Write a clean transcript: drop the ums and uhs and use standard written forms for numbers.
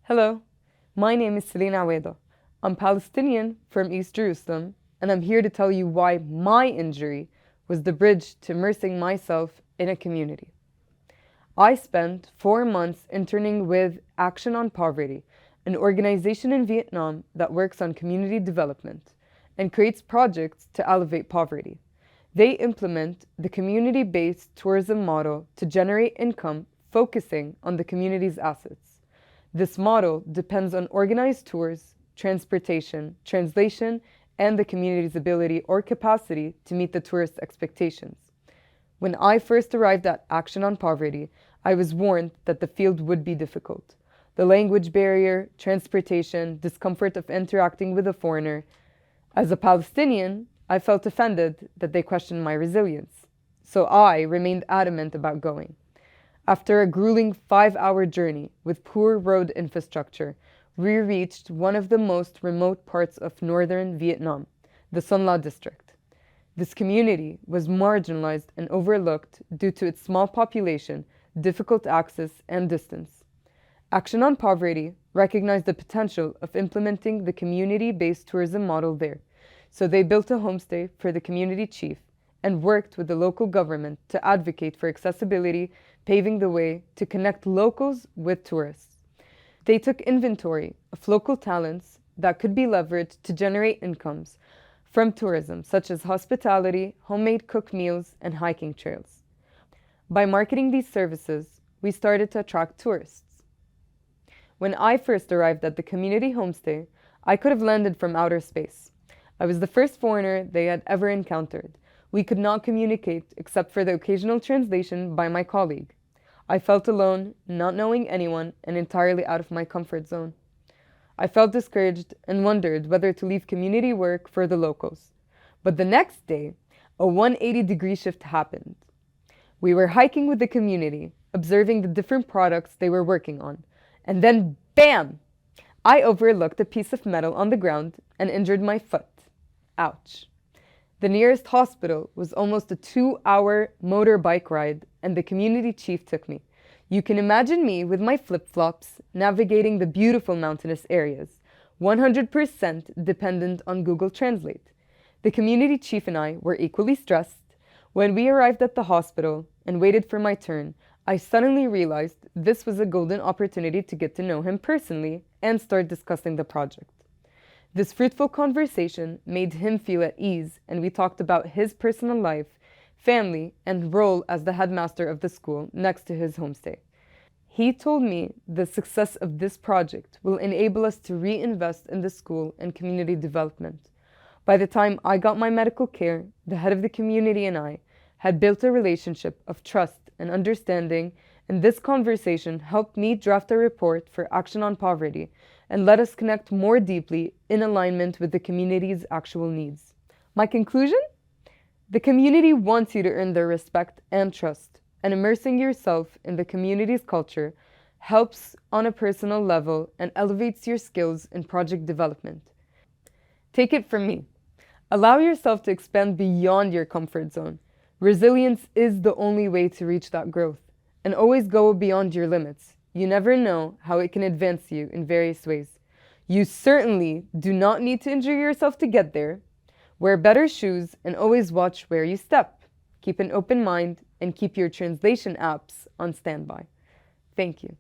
Hello, my name is Celine Aweidah. I'm Palestinian from East Jerusalem, and I'm here to tell you why my injury was the bridge to immersing myself in a community. I spent 4 months interning with Action on Poverty, an organization in Vietnam that works on community development and creates projects to elevate poverty. They implement the community-based tourism model to generate income focusing on the community's assets. This model depends on organized tours, transportation, translation, and the community's ability or capacity to meet the tourist expectations. When I first arrived at Action on Poverty, I was warned that the field would be difficult. The language barrier, transportation, discomfort of interacting with a foreigner. As a Palestinian, I felt offended that they questioned my resilience. So I remained adamant about going. After a grueling 5-hour journey with poor road infrastructure, we reached one of the most remote parts of northern Vietnam, the Son La district. This community was marginalized and overlooked due to its small population, difficult access, and distance. Action on Poverty recognized the potential of implementing the community-based tourism model there, so they built a homestay for the community chief and worked with the local government to advocate for accessibility, paving the way to connect locals with tourists. They took inventory of local talents that could be leveraged to generate incomes from tourism, such as hospitality, homemade cooked meals, and hiking trails. By marketing these services, we started to attract tourists. When I first arrived at the community homestay, I could have landed from outer space. I was the first foreigner they had ever encountered. We could not communicate except for the occasional translation by my colleague. I felt alone, not knowing anyone, and entirely out of my comfort zone. I felt discouraged and wondered whether to leave community work for the locals. But the next day, a 180-degree shift happened. We were hiking with the community, observing the different products they were working on. And then, bam! I overlooked a piece of metal on the ground and injured my foot. Ouch. The nearest hospital was almost a 2-hour motorbike ride, and the community chief took me. You can imagine me with my flip-flops navigating the beautiful mountainous areas, 100% dependent on Google Translate. The community chief and I were equally stressed. When we arrived at the hospital and waited for my turn, I suddenly realized this was a golden opportunity to get to know him personally and start discussing the project. This fruitful conversation made him feel at ease, and we talked about his personal life, family, and role as the headmaster of the school next to his homestay. He told me the success of this project will enable us to reinvest in the school and community development. By the time I got my medical care, the head of the community and I had built a relationship of trust and understanding, and this conversation helped me draft a report for Action on Poverty and let us connect more deeply in alignment with the community's actual needs. My conclusion? The community wants you to earn their respect and trust, and immersing yourself in the community's culture helps on a personal level and elevates your skills in project development. Take it from me. Allow yourself to expand beyond your comfort zone. Resilience is the only way to reach that growth, and always go beyond your limits. You never know how it can advance you in various ways. You certainly do not need to injure yourself to get there. Wear better shoes and always watch where you step. Keep an open mind and keep your translation apps on standby. Thank you.